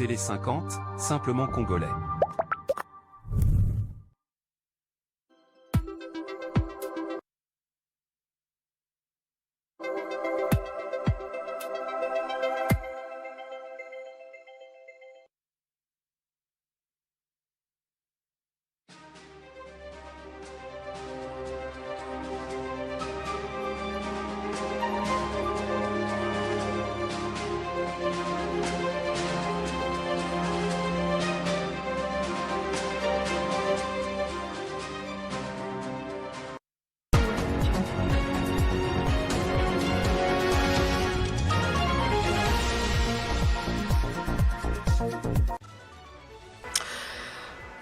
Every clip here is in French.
Télé 50, simplement congolais.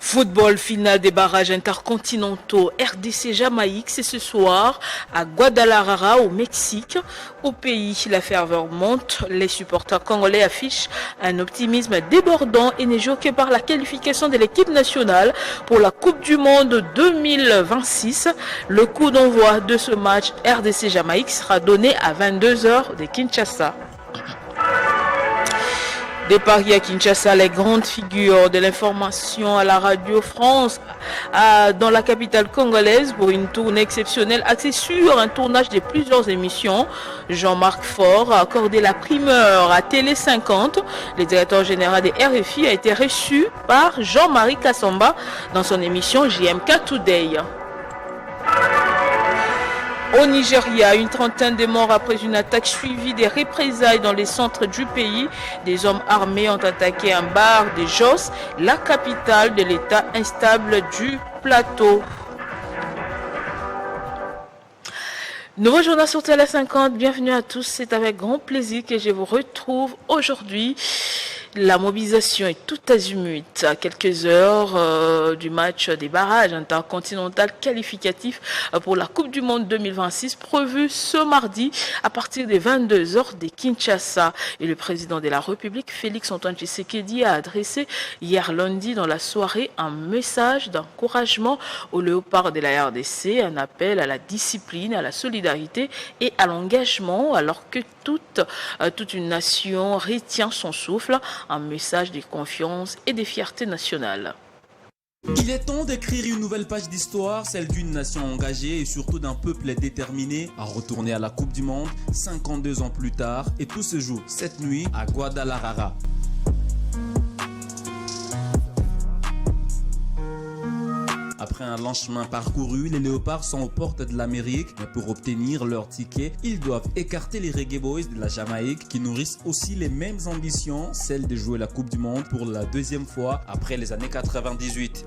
Football final des barrages intercontinentaux RDC-Jamaïque, c'est ce soir à Guadalajara au Mexique. Au pays, la ferveur monte. Les supporters congolais affichent un optimisme débordant et n'est joqué par la qualification de l'équipe nationale pour la Coupe du Monde 2026. Le coup d'envoi de ce match RDC-Jamaïque sera donné à 22h de Kinshasa. Des paris à Kinshasa, les grandes figures de l'information à la Radio France dans la capitale congolaise pour une tournée exceptionnelle axée sur un tournage de plusieurs émissions. Jean-Marc Faure a accordé la primeur à Télé 50. Le directeur général des RFI a été reçu par Jean-Marie Kassamba dans son émission JMK Today. Au Nigeria, une trentaine de morts après une attaque suivie des représailles dans les centres du pays. Des hommes armés ont attaqué un bar de Jos, la capitale de l'état instable du plateau. Nouveau journal sur Télé 50, bienvenue à tous, c'est avec grand plaisir que je vous retrouve aujourd'hui. La mobilisation est tout azimut à quelques heures du match des barrages intercontinental qualificatif pour la Coupe du Monde 2026 prévu ce mardi à partir des 22h de Kinshasa. Et le président de la République, Félix Antoine Tshisekedi, a adressé hier lundi dans la soirée un message d'encouragement aux léopards de la RDC, un appel à la discipline, à la solidarité et à l'engagement alors que toute une nation retient son souffle. Un message de confiance et de fierté nationale. Il est temps d'écrire une nouvelle page d'histoire, celle d'une nation engagée et surtout d'un peuple déterminé à retourner à la Coupe du Monde 52 ans plus tard, et tout se joue cette nuit à Guadalajara. Après un long chemin parcouru, les léopards sont aux portes de l'Amérique, mais pour obtenir leur ticket, ils doivent écarter les Reggae Boys de la Jamaïque qui nourrissent aussi les mêmes ambitions, celle de jouer la Coupe du Monde pour la deuxième fois après les années 98.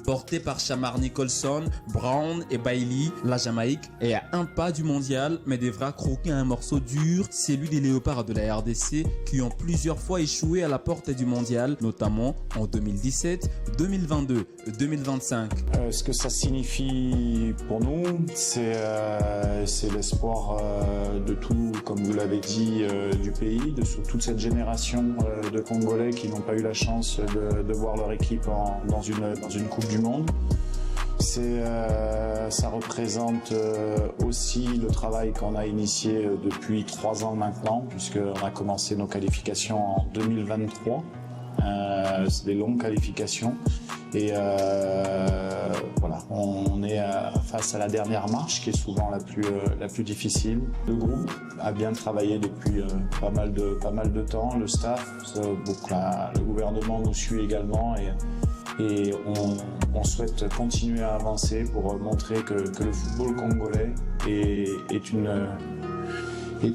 Porté par Shamar Nicholson, Brown et Bailey, la Jamaïque est à un pas du mondial mais devra croquer un morceau dur, celui des léopards de la RDC qui ont plusieurs fois échoué à la porte du mondial, notamment en 2017, 2022 et 2025. Ce que ça signifie pour nous, c'est l'espoir de tout, comme vous l'avez dit, du pays, de toute cette génération de Congolais qui n'ont pas eu la chance de voir leur équipe dans une Coupe du Monde. Ça représente aussi le travail qu'on a initié depuis 3 ans maintenant, puisqu'on a commencé nos qualifications en 2023. C'est des longues qualifications et voilà, on est face à la dernière marche qui est souvent la plus difficile. Le groupe a bien travaillé depuis pas mal de temps, le staff, le gouvernement nous suit également et on souhaite continuer à avancer pour montrer que le football congolais est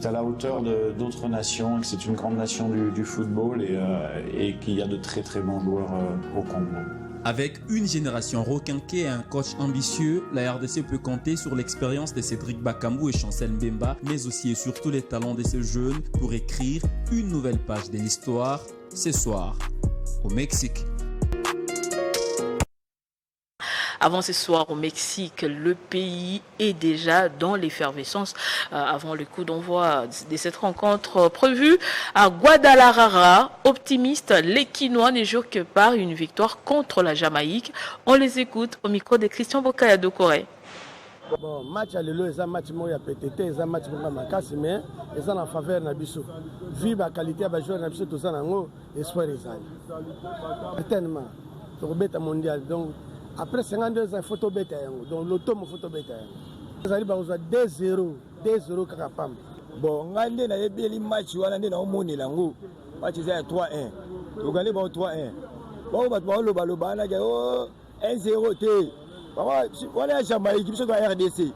à la hauteur d'autres nations, et que c'est une grande nation du football et qu'il y a de très très bons joueurs au Congo. Avec une génération requinquée et un coach ambitieux, la RDC peut compter sur l'expérience de Cédric Bakambu et Chancel Mbemba, mais aussi et surtout les talents de ces jeunes pour écrire une nouvelle page de l'histoire ce soir au Mexique. Avant ce soir au Mexique, le pays est déjà dans l'effervescence avant le coup d'envoi de cette rencontre prévue à Guadalajara. Optimiste, les Quinois ne jouent que par une victoire contre la Jamaïque. On les écoute au micro de Christian Bokaya de Corée. Bon, match à l'élo, c'est un match qui a pété, c'est un match qui a cassé, mais c'est en faveur de Nabiso. Vu la qualité de joueur Nabiso, tout ça, espoir est ça. Éternellement. Donc, bêta mondial. Donc, après 52 ans, il faut tout bêta. Donc, l'auto, il faut tout bêta. Vous allez 2-0, 2-0 Kakapam. Bon, on a un match, on a un match, match est 3-1. Vous gagnez 3-1. Bon, on a 1-0. On est à Jamaïque, on est à RDC.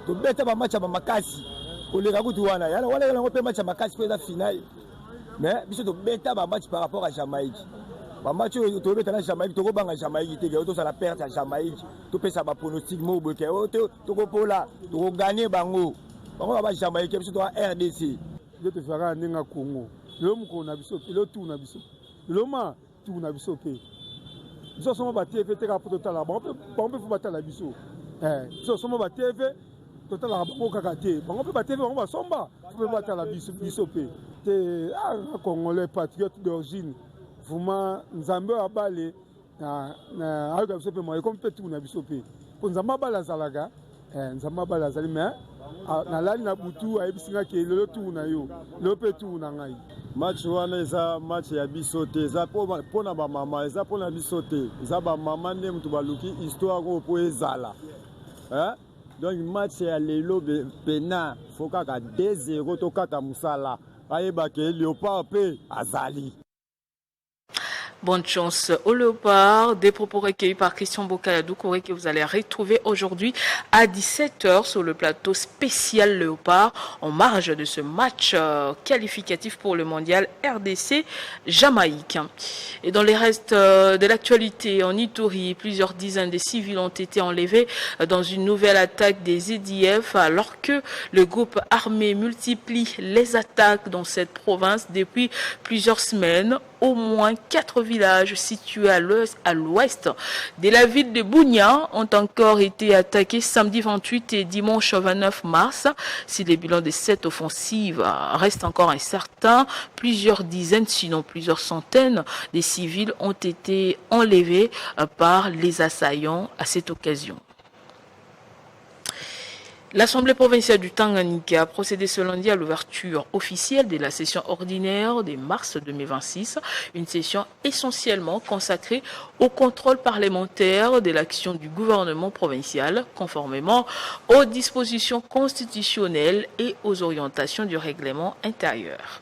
Tu bêtes un match à Makassi. On est à Goutouana. On est à match à Makassi pour la finale. Mais tu bêtes un match par rapport à Jamaïque. Un match, tu es à Jamaïque, tu es à Jamaïque, tu es à la perte à Jamaïque. Tu peux savoir pronostic, tu es là, tu as gagné Bango. On va à Jamaïque, tu es à RDC. Je te ferai un Nenga Congo. L'homme qu'on a vu, le tout n'a vu. L'homme tout n'a vu. Ils sont battus et fait un total. On peut battre la biso. Ils sont battus et fait total à Kakate. On peut battre, on va somba. On peut battre la biso. C'est un Congolais patriote d'origine. Vraiment, nous avons abalé. Comme tout n'a biso. Nous avons abalé la Zalaga. Nous avons abalé la Zalaga. Na lali na butu ayebisinga ke lelo tu na yo lelo pe tu na ngai match wana eza match ya biso te eza pona ba mama eza pona biso te eza ba mama nde mutu baluki histoire ko po ezala donc match ya lelo pena faut kaka 2-0 to kata musala ayeba ke Léopard pe azali. Bonne chance au Léopard. Des propos recueillis par Christian Bokaladou que vous allez retrouver aujourd'hui à 17h sur le plateau spécial Léopard en marge de ce match qualificatif pour le mondial RDC-Jamaïque. Et dans les restes de l'actualité, en Ituri, plusieurs dizaines de civils ont été enlevés dans une nouvelle attaque des EDF alors que le groupe armé multiplie les attaques dans cette province depuis plusieurs semaines. Au moins 4 villages situés à l'ouest de la ville de Bunia ont encore été attaqués samedi 28 et dimanche 29 mars. Si le bilan de cette offensive reste encore incertain, plusieurs dizaines, sinon plusieurs centaines de civils ont été enlevés par les assaillants à cette occasion. L'Assemblée provinciale du Tanganyika a procédé ce lundi à l'ouverture officielle de la session ordinaire de mars 2026, une session essentiellement consacrée au contrôle parlementaire de l'action du gouvernement provincial, conformément aux dispositions constitutionnelles et aux orientations du règlement intérieur.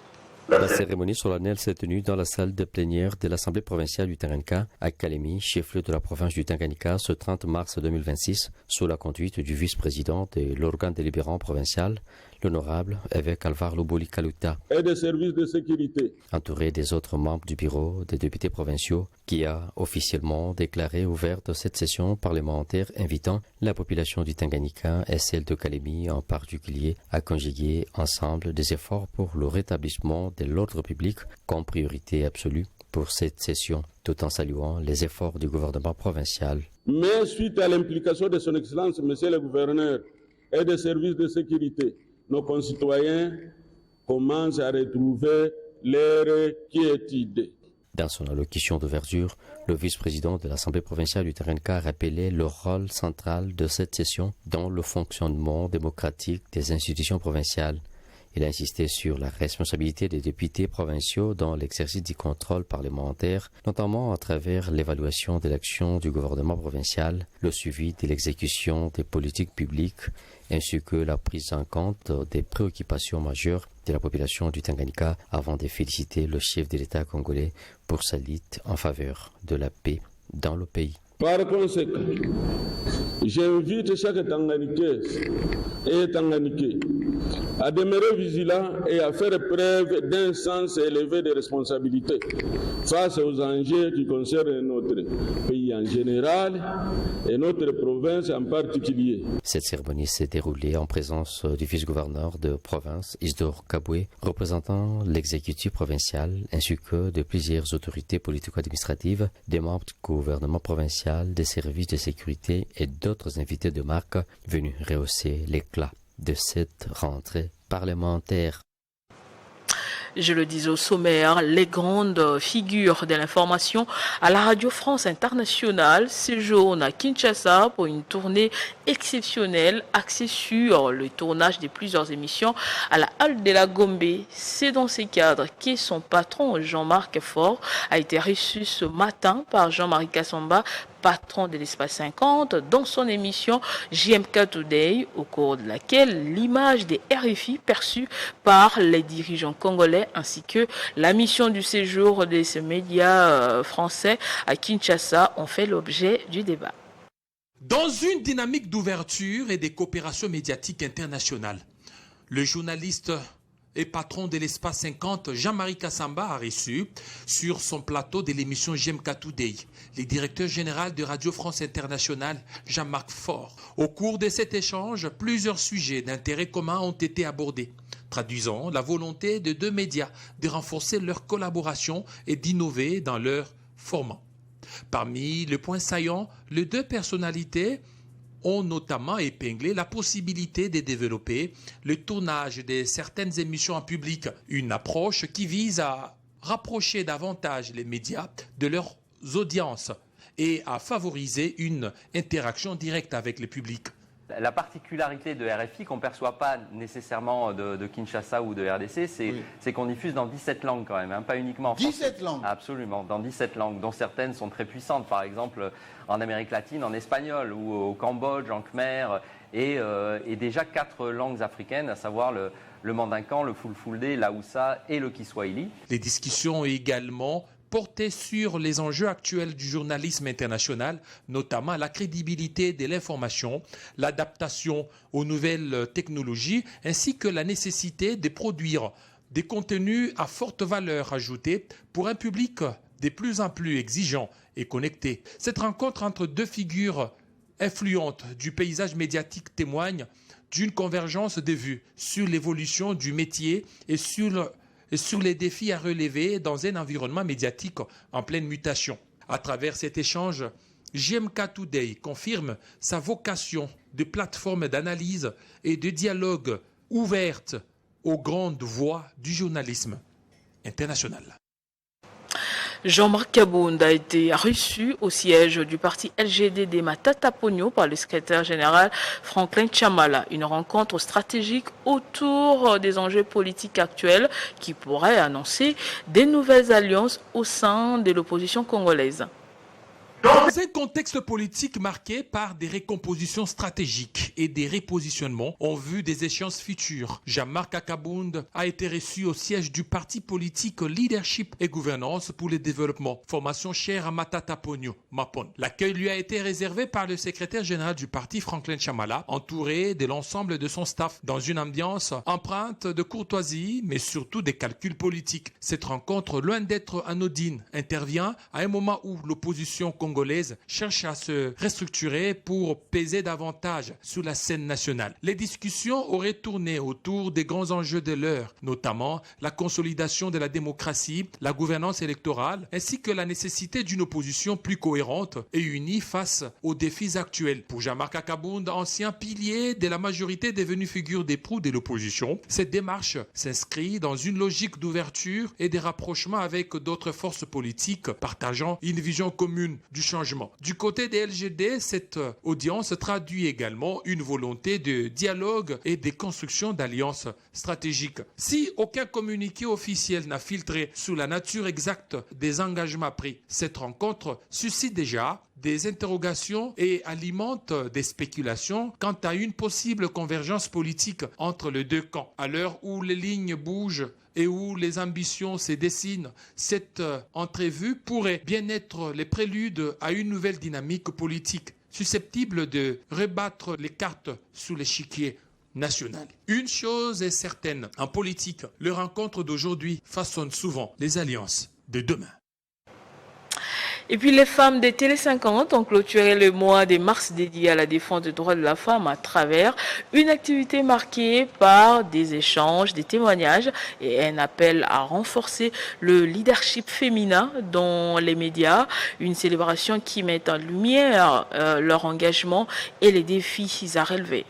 La cérémonie solennelle s'est tenue dans la salle de plénière de l'Assemblée provinciale du Tanganyika à Kalemi, chef-lieu de la province du Tanganyika, ce 30 mars 2026, sous la conduite du vice-président de l'organe délibérant provincial, l'honorable évêque Alvar Loboli Kaluta, et des services de sécurité, entouré des autres membres du bureau des députés provinciaux, qui a officiellement déclaré ouverte cette session parlementaire invitant la population du Tanganyika et celle de Kalemi en particulier à conjuguer ensemble des efforts pour le rétablissement de l'ordre public comme priorité absolue pour cette session, tout en saluant les efforts du gouvernement provincial. Mais suite à l'implication de son Excellence, Monsieur le Gouverneur, et des services de sécurité, nos concitoyens commencent à retrouver leur quiétude. Dans son allocution d'ouverture, le vice-président de l'Assemblée provinciale du Tanganyika a rappelé le rôle central de cette session dans le fonctionnement démocratique des institutions provinciales. Il a insisté sur la responsabilité des députés provinciaux dans l'exercice du contrôle parlementaire, notamment à travers l'évaluation de l'action du gouvernement provincial, le suivi de l'exécution des politiques publiques, ainsi que la prise en compte des préoccupations majeures de la population du Tanganyika, avant de féliciter le chef de l'État congolais pour sa lutte en faveur de la paix dans le pays. Par conséquent, j'invite chaque Tanganyikaise et Tanganyikais à demeurer vigilant et à faire preuve d'un sens élevé de responsabilité face aux enjeux qui concernent notre pays en général et notre province en particulier. Cette cérémonie s'est déroulée en présence du vice-gouverneur de province, Isidore Kabwe, représentant l'exécutif provincial, ainsi que de plusieurs autorités politico-administratives, des membres du gouvernement provincial, des services de sécurité et d'autres invités de marque venus rehausser l'éclat de cette rentrée parlementaire. Je le disais au sommaire, les grandes figures de l'information à la Radio France Internationale séjournent à Kinshasa pour une tournée exceptionnelle axée sur le tournage de plusieurs émissions à la Halle de la Gombe. C'est dans ces cadres que son patron Jean-Marc Faure a été reçu ce matin par Jean-Marie Kassamba, patron de l'Espace 50, dans son émission JMK Today, au cours de laquelle l'image des RFI perçue par les dirigeants congolais ainsi que la mission du séjour de ces médias français à Kinshasa ont fait l'objet du débat. Dans une dynamique d'ouverture et de coopération médiatique internationale, le journaliste et patron de l'Espace 50, Jean-Marie Kassamba, a reçu sur son plateau de l'émission JMK Today le directeur général de Radio France Internationale, Jean-Marc Faure. Au cours de cet échange, plusieurs sujets d'intérêt commun ont été abordés, traduisant la volonté de deux médias de renforcer leur collaboration et d'innover dans leur format. Parmi les points saillants, les deux personnalités ont notamment épinglé la possibilité de développer le tournage de certaines émissions en public, une approche qui vise à rapprocher davantage les médias de leurs audiences et à favoriser une interaction directe avec le public. La particularité de RFI qu'on ne perçoit pas nécessairement de Kinshasa ou de RDC, c'est qu'on diffuse dans 17 langues quand même, hein, pas uniquement en français. 17 langues. Absolument, dans 17 langues, dont certaines sont très puissantes, par exemple en Amérique latine, en espagnol, ou au Cambodge, en khmer, et déjà 4 langues africaines, à savoir le mandinkan, le fulfulde, l'haoussa et le kiswahili. Les discussions ont également porté sur les enjeux actuels du journalisme international, notamment la crédibilité de l'information, l'adaptation aux nouvelles technologies, ainsi que la nécessité de produire des contenus à forte valeur ajoutée pour un public de plus en plus exigeant et connecté. Cette rencontre entre deux figures influentes du paysage médiatique témoigne d'une convergence de vues sur l'évolution du métier et sur les défis à relever dans un environnement médiatique en pleine mutation. À travers cet échange, JMK Today confirme sa vocation de plateforme d'analyse et de dialogue ouverte aux grandes voix du journalisme international. Jean-Marc Kabound a été reçu au siège du parti LGD Matata Pogno par le secrétaire général Franklin Chamala. Une rencontre stratégique autour des enjeux politiques actuels qui pourraient annoncer des nouvelles alliances au sein de l'opposition congolaise. Dans un contexte politique marqué par des récompositions stratégiques et des repositionnements en vue des échéances futures, Jean-Marc Kabound a été reçu au siège du parti politique Leadership et Gouvernance pour le Développement, formation chère à Matata Pogno, MAPON. L'accueil lui a été réservé par le secrétaire général du parti, Franklin Chamala, entouré de l'ensemble de son staff, dans une ambiance empreinte de courtoisie, mais surtout des calculs politiques. Cette rencontre, loin d'être anodine, intervient à un moment où l'opposition congolaise cherche à se restructurer pour peser davantage sur la scène nationale. Les discussions auraient tourné autour des grands enjeux de l'heure, notamment la consolidation de la démocratie, la gouvernance électorale, ainsi que la nécessité d'une opposition plus cohérente et unie face aux défis actuels. Pour Jean-Marc Kabound, ancien pilier de la majorité devenue figure d'éproux de l'opposition, cette démarche s'inscrit dans une logique d'ouverture et de rapprochement avec d'autres forces politiques partageant une vision commune du changement. Du côté des LGD, cette audience traduit également une volonté de dialogue et de construction d'alliances stratégiques. Si aucun communiqué officiel n'a filtré sur la nature exacte des engagements pris, cette rencontre suscite déjà des interrogations et alimente des spéculations quant à une possible convergence politique entre les deux camps. À l'heure où les lignes bougent et où les ambitions se dessinent, cette entrevue pourrait bien être le prélude à une nouvelle dynamique politique susceptible de rebattre les cartes sous l'échiquier national. Une chose est certaine, en politique, les rencontres d'aujourd'hui façonnent souvent les alliances de demain. Et puis les femmes de Télé 50 ont clôturé le mois de mars dédié à la défense des droits de la femme à travers une activité marquée par des échanges, des témoignages et un appel à renforcer le leadership féminin dans les médias. Une célébration qui met en lumière leur engagement et les défis à relever.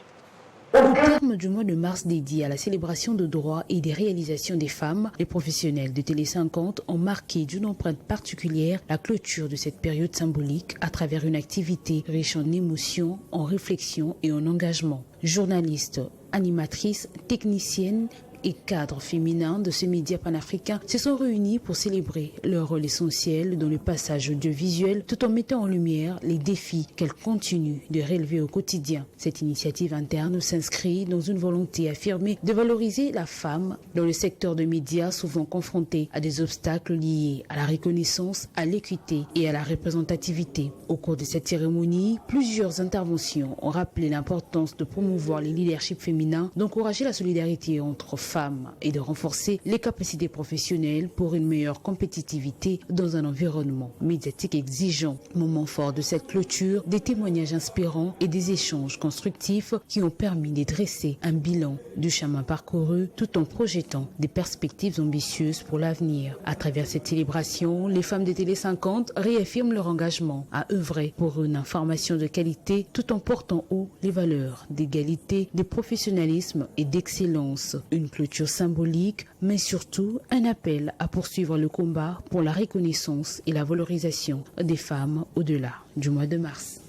Au terme du mois de mars dédié à la célébration de droits et des réalisations des femmes, les professionnels de Télé 50 ont marqué d'une empreinte particulière la clôture de cette période symbolique à travers une activité riche en émotions, en réflexion et en engagement. Journalistes, animatrices, techniciennes et cadres féminins de ce média panafricain se sont réunis pour célébrer leur rôle essentiel dans le passage audiovisuel tout en mettant en lumière les défis qu'elles continuent de relever au quotidien. Cette initiative interne s'inscrit dans une volonté affirmée de valoriser la femme dans le secteur de médias souvent confronté à des obstacles liés à la reconnaissance, à l'équité et à la représentativité. Au cours de cette cérémonie, plusieurs interventions ont rappelé l'importance de promouvoir les leaderships féminins, d'encourager la solidarité entre femmes et de renforcer les capacités professionnelles pour une meilleure compétitivité dans un environnement médiatique exigeant. Moment fort de cette clôture, des témoignages inspirants et des échanges constructifs qui ont permis de dresser un bilan du chemin parcouru tout en projetant des perspectives ambitieuses pour l'avenir. À travers cette célébration, les femmes de Télé 50 réaffirment leur engagement à œuvrer pour une information de qualité tout en portant haut les valeurs d'égalité, de professionnalisme et d'excellence. Une clôture symbolique, mais surtout un appel à poursuivre le combat pour la reconnaissance et la valorisation des femmes au-delà du mois de mars.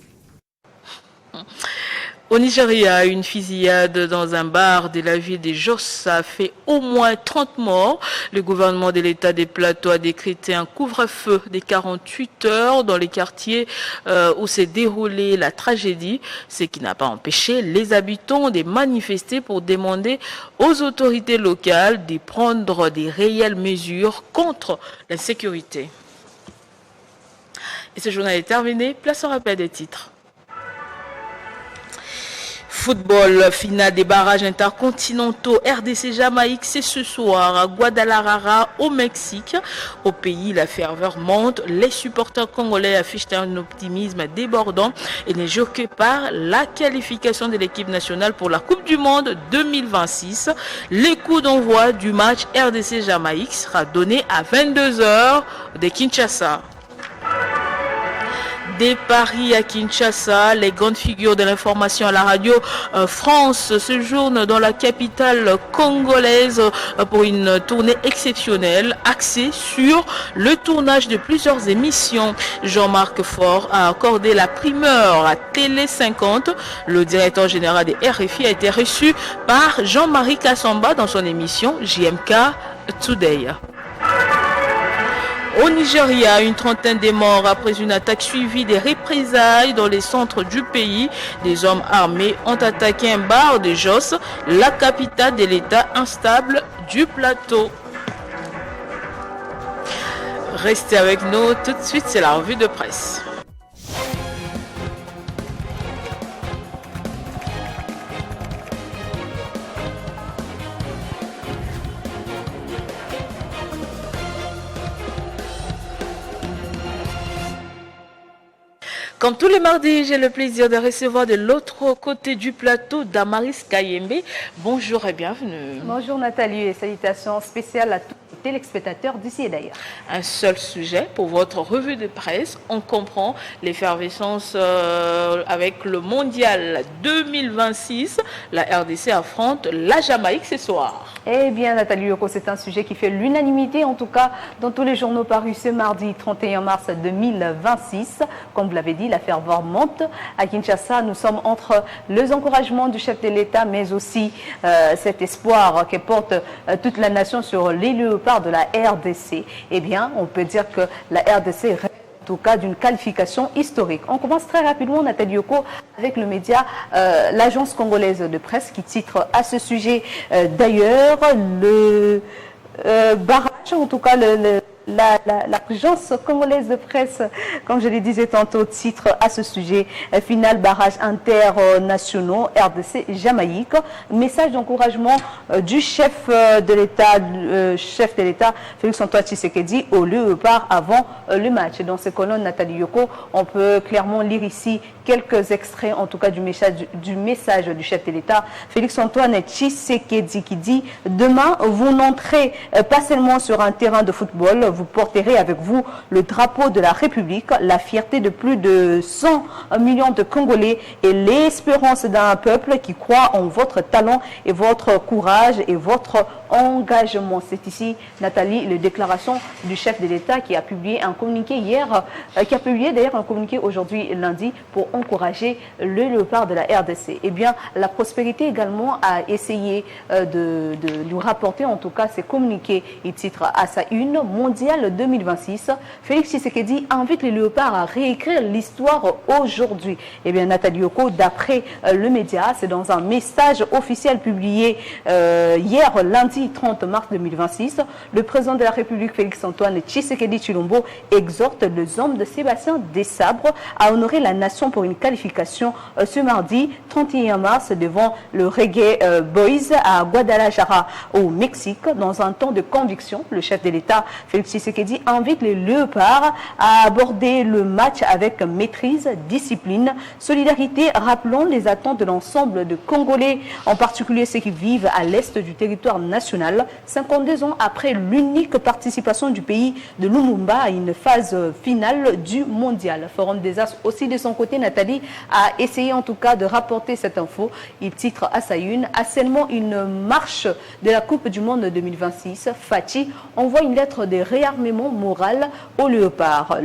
Au Nigeria, une fusillade dans un bar de la ville de Jos a fait au moins 30 morts. Le gouvernement de l'État des Plateaux a décrété un couvre-feu de 48 heures dans les quartiers où s'est déroulée la tragédie, ce qui n'a pas empêché les habitants de manifester pour demander aux autorités locales de prendre des réelles mesures contre l'insécurité. Et ce journal est terminé. Place au rappel des titres. Football, finale des barrages intercontinentaux RDC-Jamaïque, c'est ce soir à Guadalajara au Mexique. Au pays, la ferveur monte. Les supporters congolais affichent un optimisme débordant et ne jouent que par la qualification de l'équipe nationale pour la Coupe du Monde 2026. Le coup d'envoi du match RDC-Jamaïque sera donné à 22h de Kinshasa. Des Paris à Kinshasa, les grandes figures de l'information à la radio France séjournent dans la capitale congolaise pour une tournée exceptionnelle axée sur le tournage de plusieurs émissions. Jean-Marc Faure a accordé la primeur à Télé 50. Le directeur général des RFI a été reçu par Jean-Marie Kassamba dans son émission JMK Today. Au Nigeria, une trentaine de morts après une attaque suivie des représailles dans les centres du pays. Des hommes armés ont attaqué un bar de Jos, la capitale de l'État instable du plateau. Restez avec nous, tout de suite c'est la revue de presse. Comme tous les mardis, j'ai le plaisir de recevoir de l'autre côté du plateau Damaris Kayembe. Bonjour et bienvenue. Bonjour Nathalie et salutations spéciales à tous les téléspectateurs d'ici et d'ailleurs. Un seul sujet pour votre revue de presse. On comprend l'effervescence avec le mondial 2026. La RDC affronte la Jamaïque ce soir. Eh bien Nathalie Yoko, c'est un sujet qui fait l'unanimité en tout cas dans tous les journaux parus ce mardi 31 mars 2026. Comme vous l'avez dit, la ferveur monte. À Kinshasa, nous sommes entre les encouragements du chef de l'État, mais aussi cet espoir que porte toute la nation sur les léopards de la RDC. Eh bien, on peut dire que la RDC rêve en tout cas d'une qualification historique. On commence très rapidement, Nathalie Yoko, avec le média, l'agence congolaise de presse qui titre à ce sujet d'ailleurs le barrage, en tout cas l'agence congolaise de presse, comme je le disais tantôt, titre à ce sujet, final barrage internationaux RDC Jamaïque. Message d'encouragement du chef de l'État, Félix-Antoine Tshisekedi, au Léopard avant le match. Dans ces colonnes, Nathalie Yoko, on peut clairement lire ici quelques extraits, en tout cas du message du chef de l'État, Félix-Antoine Tshisekedi, qui dit: demain, vous n'entrez pas seulement sur un terrain de football, vous porterez avec vous le drapeau de la République, la fierté de plus de 100 millions de Congolais et l'espérance d'un peuple qui croit en votre talent et votre courage et votre engagement. C'est ici, Nathalie, la déclaration du chef de l'État qui a publié un communiqué hier, qui a publié d'ailleurs un communiqué aujourd'hui lundi pour encourager le léopard de la RDC. Eh bien, la prospérité également a essayé de nous rapporter en tout cas ses communiqués. Il titre à sa une mondiale 2026. Félix Tshisekedi invite les léopards à réécrire l'histoire aujourd'hui. Eh bien, Nathalie Yoko, d'après le média, c'est dans un message officiel publié hier lundi 30 mars 2026, le président de la République Félix-Antoine Tshisekedi Tshilombo exhorte les hommes de Sébastien Desabre à honorer la nation pour une qualification ce mardi 31 mars devant le Reggae Boys à Guadalajara au Mexique. Dans un temps de conviction, le chef de l'État Félix Tshisekedi invite les léopards à aborder le match avec maîtrise, discipline, solidarité, rappelant les attentes de l'ensemble de Congolais, en particulier ceux qui vivent à l'est du territoire national, 52 ans après l'unique participation du pays de Lumumba à une phase finale du mondial. Forum des As aussi de son côté, Nathalie, a essayé en tout cas de rapporter cette info. Il titre à sa une « À seulement une marche de la Coupe du Monde 2026, Fatih envoie une lettre de réarmement moral au léopard. »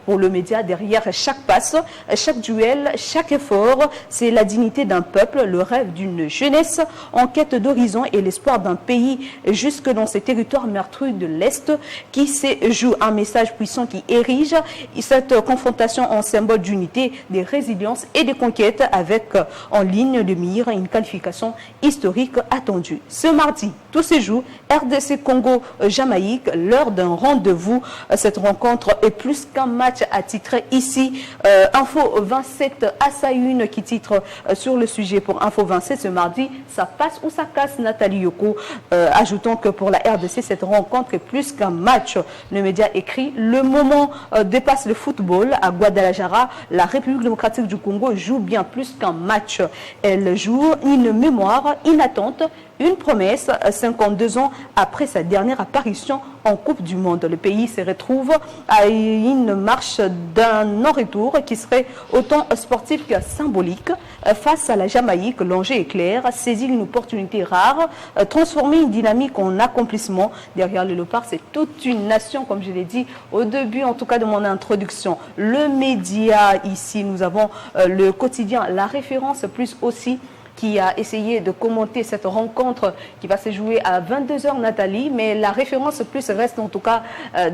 Pour le média, derrière chaque passe, chaque duel, chaque effort, c'est la dignité d'un peuple, le rêve d'une jeunesse en quête d'horizon et l'espoir d'un pays jusque dans ces territoires meurtris de l'Est qui se joue un message puissant qui érige cette confrontation en symbole d'unité, de résilience et de conquête avec en ligne de mire une qualification historique attendue. Ce mardi, tout se joue, RDC Congo Jamaïque, l'heure d'un rendez-vous. Cette rencontre est plus qu'un match attitré ici. Info 27 à sa une qui titre sur le sujet pour Info 27 ce mardi, ça passe ou ça casse, Nathalie Yoko. Ajoutons que pour la RDC, cette rencontre est plus qu'un match. Le média écrit, le moment dépasse le football. À Guadalajara, la République démocratique du Congo joue bien plus qu'un match. Elle joue une mémoire, une attente, une promesse, 52 ans après sa dernière apparition en Coupe du Monde. Le pays se retrouve à une marche d'un non-retour qui serait autant sportif que symbolique. Face à la Jamaïque, l'enjeu est clair, saisir une opportunité rare, transformer une dynamique en accomplissement. Derrière le léopard, c'est toute une nation, comme je l'ai dit au début en tout cas de mon introduction. Le média ici, nous avons le quotidien, la référence plus aussi qui a essayé de commenter cette rencontre qui va se jouer à 22 h, Nathalie, mais la référence plus reste en tout cas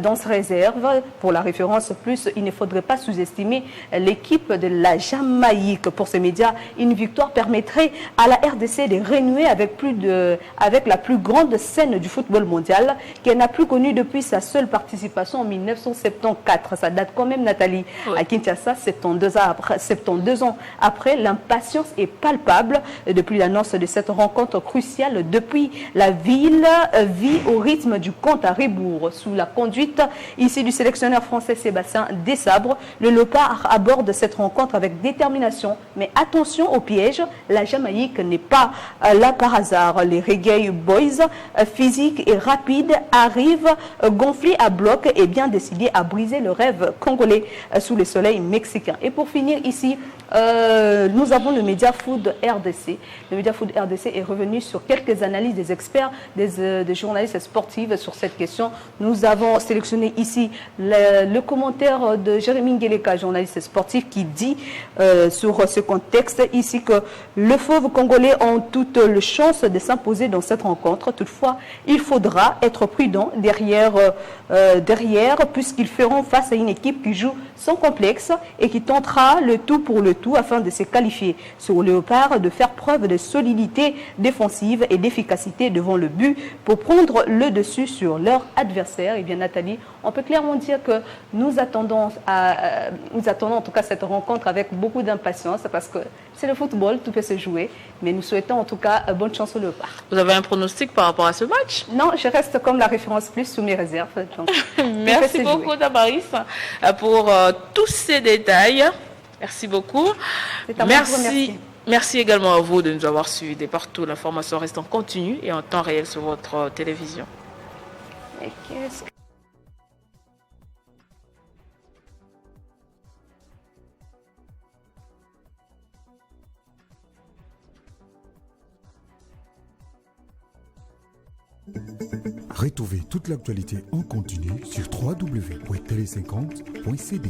dans ce réserve. Pour la référence plus, il ne faudrait pas sous-estimer l'équipe de la Jamaïque. Pour ces médias, une victoire permettrait à la RDC de renouer avec la plus grande scène du football mondial qu'elle n'a plus connue depuis sa seule participation en 1974. Ça date quand même, Nathalie. Oui. À Kinshasa, 72 ans après, l'impatience est palpable. Depuis l'annonce de cette rencontre cruciale, depuis la ville vit au rythme du compte à rebours. Sous la conduite ici du sélectionneur français Sébastien Desabre, le léopard aborde cette rencontre avec détermination. Mais attention au piège, la Jamaïque n'est pas là par hasard. Les Reggae Boys, physiques et rapides, arrivent gonflés à bloc et bien décidés à briser le rêve congolais sous le soleil mexicain. Et pour finir ici, nous avons le média Food RDC. Le média Food RDC est revenu sur quelques analyses des experts, des journalistes sportifs sur cette question. Nous avons sélectionné ici le commentaire de Jérémy Ngeleka, journaliste sportif, qui dit sur ce contexte ici que le fauve congolais ont toutes les chances de s'imposer dans cette rencontre. Toutefois, il faudra être prudent derrière puisqu'ils feront face à une équipe qui joue sans complexe et qui tentera le tout pour le tout afin de se qualifier. Sur le léopard, de faire preuve de solidité défensive et d'efficacité devant le but pour prendre le dessus sur leur adversaire. Et bien Nathalie, on peut clairement dire que nous attendons en tout cas cette rencontre avec beaucoup d'impatience parce que c'est le football, tout peut se jouer, mais nous souhaitons en tout cas bonne chance au léopard. Vous avez un pronostic par rapport à ce match? Non, je reste comme la référence plus sous mes réserves. Donc, merci beaucoup Damaris pour tous ces détails. Merci beaucoup. Merci également à vous de nous avoir suivis de partout. L'information reste en continu et en temps réel sur votre télévision. Retrouvez toute l'actualité en continu sur www.tele50.cd.